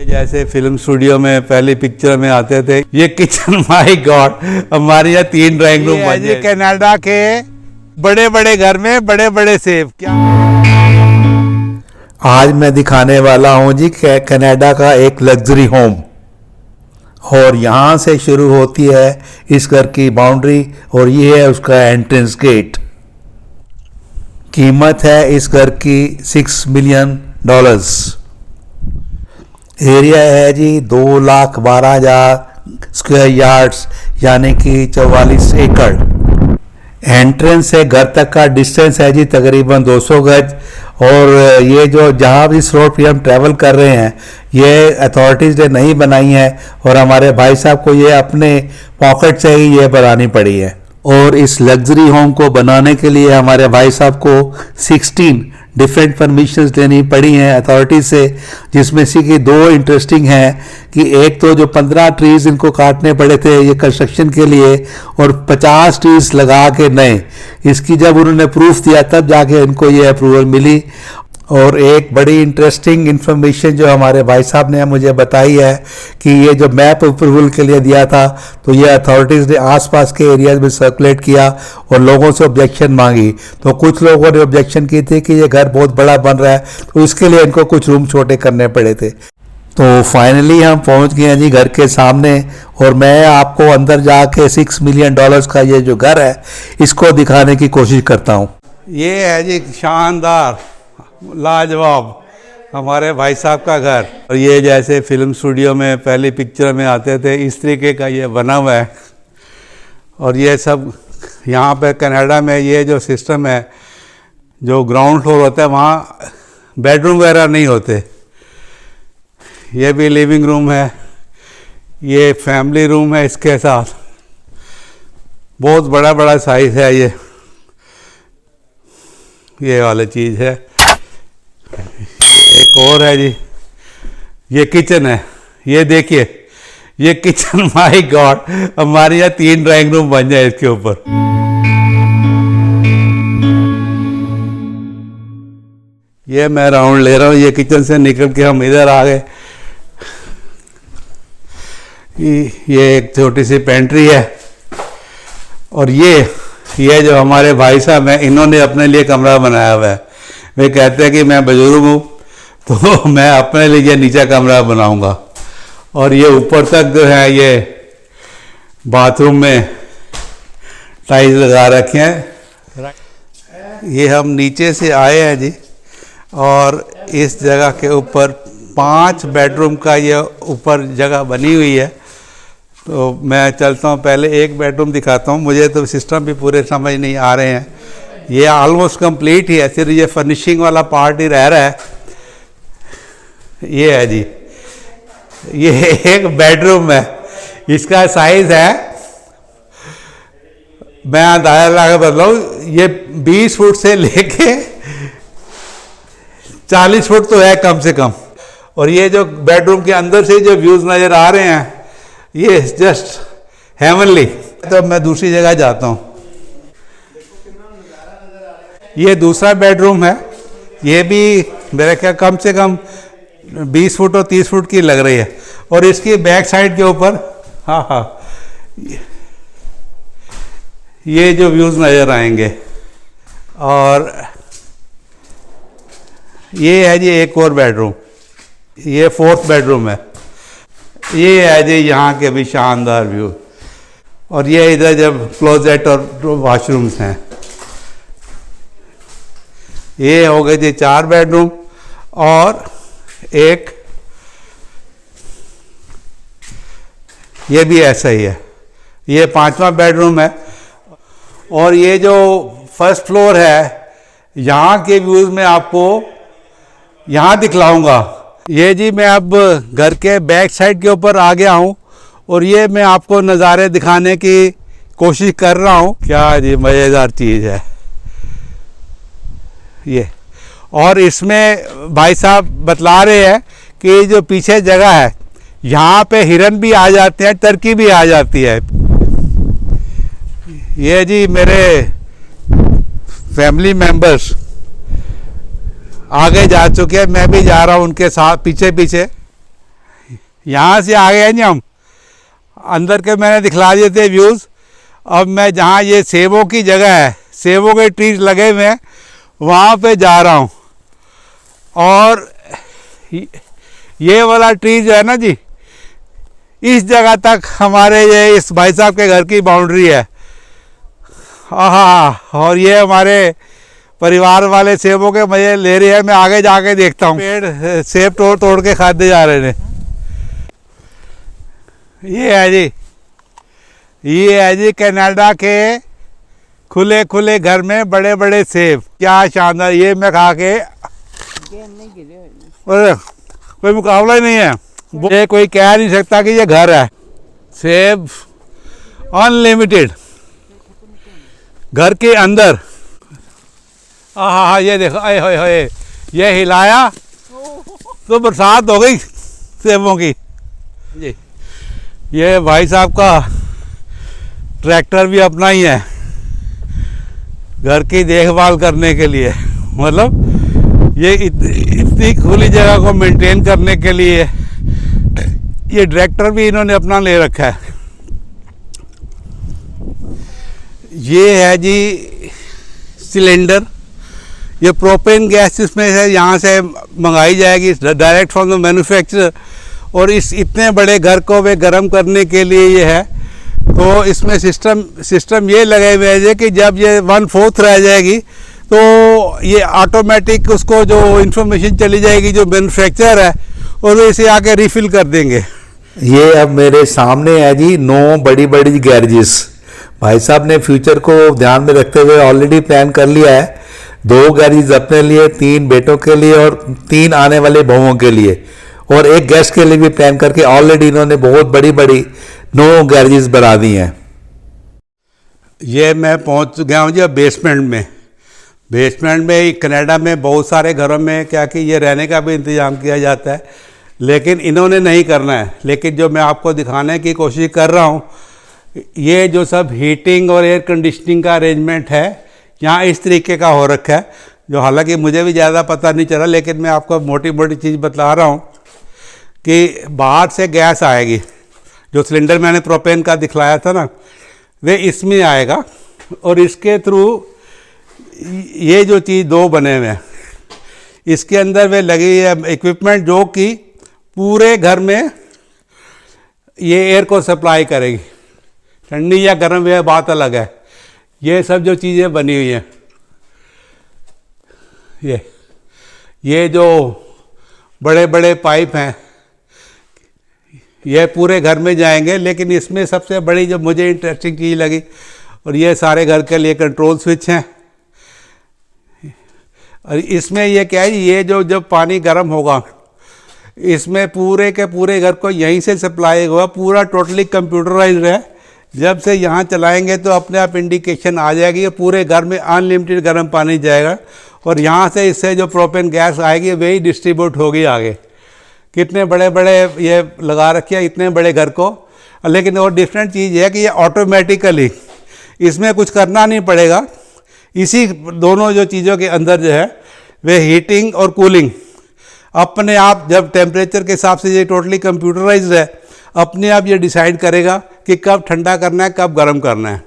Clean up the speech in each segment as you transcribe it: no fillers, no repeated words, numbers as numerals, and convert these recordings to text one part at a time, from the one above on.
ये जैसे film studio में पहली पिक्चर में आते थे, ये किचन माय गॉड, हमारे यहाँ 3 ड्राइंग रूम बन गए। कनाडा के बड़े बड़े घर में बड़े बड़े सेफ। क्या आज मैं दिखाने वाला हूँ जी कनाडा का एक लग्जरी होम, और यहाँ से शुरू होती है इस घर की बाउंड्री और ये है उसका एंट्रेंस गेट। कीमत है इस घर की $6 मिलियन। एरिया है जी 2,12,000 स्क्वायर यार्ड्स, यानी कि 44 एकड़। एंट्रेंस से घर तक का डिस्टेंस है जी तकरीबन 200 गज। और ये जो जहाँ भी इस रोड पर हम ट्रैवल कर रहे हैं, ये अथॉरिटीज़ ने नहीं बनाई है और हमारे भाई साहब को ये अपने पॉकेट से ही ये बनानी पड़ी है। और इस लग्जरी होम को बनाने के लिए हमारे भाई साहब को 16 डिफरेंट परमिशंस लेनी पड़ी हैं अथॉरिटी से, जिसमें से कि 2 इंटरेस्टिंग हैं कि एक तो जो 15 ट्रीज़ इनको काटने पड़े थे ये कंस्ट्रक्शन के लिए, और 50 ट्रीज़ लगा के नए, इसकी जब उन्होंने प्रूफ दिया तब जाके इनको ये अप्रूवल मिली। और एक बड़ी इंटरेस्टिंग इन्फॉर्मेशन जो हमारे भाई साहब ने मुझे बताई है कि ये जो मैप अप्रूवल के लिए दिया था, तो ये अथॉरिटीज़ ने आसपास के एरियाज में सर्कुलेट किया और लोगों से ऑब्जेक्शन मांगी। तो कुछ लोगों ने ऑब्जेक्शन की थी कि ये घर बहुत बड़ा बन रहा है, तो इसके लिए इनको कुछ रूम छोटे करने पड़े थे। तो फाइनली हम पहुंच गए हैं जी घर के सामने, और मैं आपको अंदर जाके $6 मिलियन का ये जो घर है इसको दिखाने की कोशिश करता हूँ। ये है जी शानदार लाजवाब हमारे भाई साहब का घर। और ये जैसे फिल्म स्टूडियो में पहली पिक्चर में आते थे, इस तरीके का ये बना हुआ है। और ये सब यहाँ पे कनाडा में ये जो सिस्टम है, जो ग्राउंड फ्लोर होता है वहाँ बेडरूम वगैरह नहीं होते। ये भी लिविंग रूम है, ये फैमिली रूम है, इसके साथ बहुत बड़ा बड़ा साइज़ है। ये वाली चीज़ है। एक और है जी, ये किचन है। ये देखिए, ये किचन माय गॉड, हमारे यहाँ 3 ड्राइंग रूम बन जाए इसके ऊपर। ये मैं राउंड ले रहा हूँ, ये किचन से निकल के हम इधर आ गए। ये एक छोटी सी पेंट्री है। और ये जो हमारे भाई साहब हैं, इन्होंने अपने लिए कमरा बनाया हुआ है। वे कहते हैं कि मैं बुजुर्ग हूँ तो मैं अपने लिए नीचे कमरा बनाऊंगा। और ये ऊपर तक जो है ये बाथरूम में टाइल्स लगा रखे हैं। ये हम नीचे से आए हैं जी, और इस जगह के ऊपर 5 बेडरूम का ये ऊपर जगह बनी हुई है। तो मैं चलता हूँ, पहले एक बेडरूम दिखाता हूँ। मुझे तो सिस्टम भी पूरे समझ नहीं आ रहे हैं। ये ऑलमोस्ट कंप्लीट ही है, सिर्फ ये फर्निशिंग वाला पार्ट ही रह रहा है। ये है जी, ये एक बेडरूम है। इसका साइज है, मैं अंदाजा लगा बताऊँ, ये 20 फुट से लेके 40 फुट तो है कम से कम। और ये जो बेडरूम के अंदर से जो व्यूज़ नज़र आ रहे हैं, ये जस्ट हेवनली। तो मैं दूसरी जगह जाता हूँ। ये दूसरा बेडरूम है। ये भी मेरे ख्याल कम से कम 20 फुट और 30 फुट की लग रही है। और इसकी बैक साइड के ऊपर ये जो व्यूज़ नज़र आएंगे। और ये है जी एक और बेडरूम, ये 4th बेडरूम है। ये है जी यहाँ के भी शानदार व्यू। और ये इधर जब क्लोजेट और वॉशरूम्स हैं। ये हो गए जी 4 बेडरूम। और एक ये भी ऐसा ही है, ये 5वां बेडरूम है। और ये जो फर्स्ट फ्लोर है, यहाँ के व्यूज़ में आपको यहाँ दिखलाऊंगा। ये जी मैं अब घर के बैक साइड के ऊपर आ गया हूँ, और ये मैं आपको नज़ारे दिखाने की कोशिश कर रहा हूँ। क्या जी मज़ेदार चीज़ है ये। और इसमें भाई साहब बतला रहे हैं कि जो पीछे जगह है, यहाँ पे हिरन भी आ जाते हैं, टर्की भी आ जाती है। ये जी मेरे फैमिली मेंबर्स आगे जा चुके हैं, मैं भी जा रहा हूँ उनके साथ पीछे पीछे। यहाँ से आ गए हैं जी हम, अंदर के मैंने दिखला दिए थे व्यूज़। अब मैं जहाँ ये सेबों की जगह है, सेबों के ट्रीज लगे हुए हैं, वहाँ पे जा रहा हूँ। और ये वाला ट्री जो है ना जी, इस जगह तक हमारे ये इस भाई साहब के घर की बाउंड्री है। हाँ, और ये हमारे परिवार वाले सेबों के मजे ले रहे हैं। मैं आगे जाके देखता हूँ, पेड़ सेब तोड़ तोड़ के खाते जा रहे हैं। ये है जी कनाडा के खुले खुले घर में बड़े बड़े सेब, क्या शानदार। ये मैं खा के कोई मुकाबला ही नहीं है, ये कोई कह नहीं सकता कि ये घर है। सेब अनलिमिटेड घर के अंदर। हाँ, ये देखो, आए होए, ये हिलाया तो बरसात हो गई सेबों की जी। ये भाई साहब का ट्रैक्टर भी अपना ही है घर की देखभाल करने के लिए। मतलब ये इतनी खुली जगह को मेंटेन करने के लिए ये ट्रैक्टर भी इन्होंने अपना ले रखा है। ये है जी सिलेंडर, ये प्रोपेन गैस इसमें से यहाँ से मंगाई जाएगी डायरेक्ट फ्रॉम द मैन्युफैक्चरर। और इस इतने बड़े घर को वे गर्म करने के लिए ये है। तो इसमें सिस्टम ये लगे हुए है कि जब ये 1/4 रह जाएगी तो ये ऑटोमेटिक उसको जो इन्फॉर्मेशन चली जाएगी जो मैन्युफैक्चरर है, और वे इसे आके रिफ़िल कर देंगे। ये अब मेरे सामने है जी 9 बड़ी बड़ी गैरेजेस। भाई साहब ने फ्यूचर को ध्यान में रखते हुए ऑलरेडी प्लान कर लिया है। 2 गैरेज अपने लिए, 3 बेटों के लिए और 3 आने वाले बहुओं के लिए, और 1 गेस्ट के लिए भी प्लान करके ऑलरेडी इन्होंने बहुत बड़ी बड़ी 9 गैरेजेस बना दी हैं। ये मैं पहुंच गया हूँ जी बेसमेंट में कनाडा में बहुत सारे घरों में क्या कि ये रहने का भी इंतज़ाम किया जाता है, लेकिन इन्होंने नहीं करना है। लेकिन जो मैं आपको दिखाने की कोशिश कर रहा हूँ, ये जो सब हीटिंग और एयर कंडीशनिंग का अरेंजमेंट है यहाँ इस तरीके का हो रखा है, जो हालांकि मुझे भी ज़्यादा पता नहीं चला, लेकिन मैं आपको मोटी मोटी चीज़ बता रहा हूँ कि बाहर से गैस आएगी। जो सिलेंडर मैंने प्रोपेन का दिखलाया था ना, वे इसमें आएगा, और इसके थ्रू ये जो चीज़ 2 बने हुए हैं, इसके अंदर वे लगी है इक्विपमेंट जो कि पूरे घर में ये एयर को सप्लाई करेगी। ठंडी या गर्म यह बात अलग है। ये सब जो चीज़ें बनी हुई हैं, ये जो बड़े बड़े पाइप हैं, ये पूरे घर में जाएंगे। लेकिन इसमें सबसे बड़ी जो मुझे इंटरेस्टिंग चीज़ लगी, और ये सारे घर के लिए कंट्रोल स्विच हैं। और इसमें ये क्या है, ये जो जब पानी गर्म होगा, इसमें पूरे के पूरे घर को यहीं से सप्लाई होगा। पूरा टोटली कंप्यूटराइज्ड है। जब से यहाँ चलाएंगे तो अपने आप इंडिकेशन आ जाएगी, पूरे घर में अनलिमिटेड गर्म पानी जाएगा, और यहाँ से इससे जो प्रोपेन गैस आएगी वही डिस्ट्रीब्यूट होगी आगे। कितने बड़े बड़े ये लगा रखे हैं इतने बड़े घर को। लेकिन और डिफरेंट चीज़ है कि ये ऑटोमेटिकली, इसमें कुछ करना नहीं पड़ेगा। इसी दोनों जो चीज़ों के अंदर जो है वे हीटिंग और कूलिंग अपने आप, जब टेम्परेचर के हिसाब से ये टोटली कंप्यूटराइज्ड है, अपने आप ये डिसाइड करेगा कि कब ठंडा करना है, कब गर्म करना है।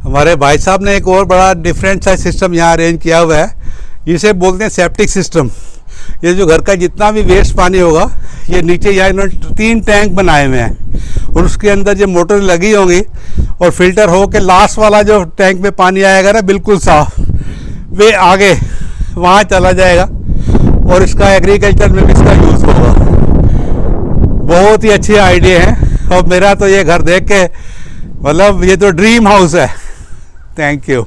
हमारे भाई साहब ने एक और बड़ा डिफरेंट सा सिस्टम यहाँ अरेंज किया हुआ है। इसे बोलते हैं सेप्टिक सिस्टम। ये जो घर का जितना भी वेस्ट पानी होगा, ये नीचे यहाँ इन्होंने 3 टैंक बनाए हुए हैं, और उसके अंदर जो मोटर लगी होंगी और फिल्टर हो के लास्ट वाला जो टैंक में पानी आएगा ना बिल्कुल साफ, वे आगे वहाँ चला जाएगा, और इसका एग्रीकल्चर में भी इसका यूज़ होगा। बहुत ही अच्छे आइडिया हैं, और मेरा तो ये घर देख के मतलब ये तो ड्रीम हाउस है। Thank you.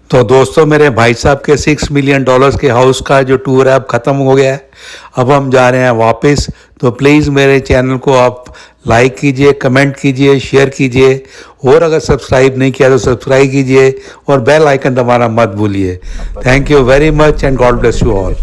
तो दोस्तों, मेरे भाई साहब के $6 मिलियन के हाउस का जो टूर है अब ख़त्म हो गया है। अब हम जा रहे हैं वापस। तो प्लीज़ मेरे चैनल को आप लाइक कीजिए, कमेंट कीजिए, शेयर कीजिए, और अगर सब्सक्राइब नहीं किया तो सब्सक्राइब कीजिए, और बेल आइकन दबाना मत भूलिए। Thank you very much and God bless you all.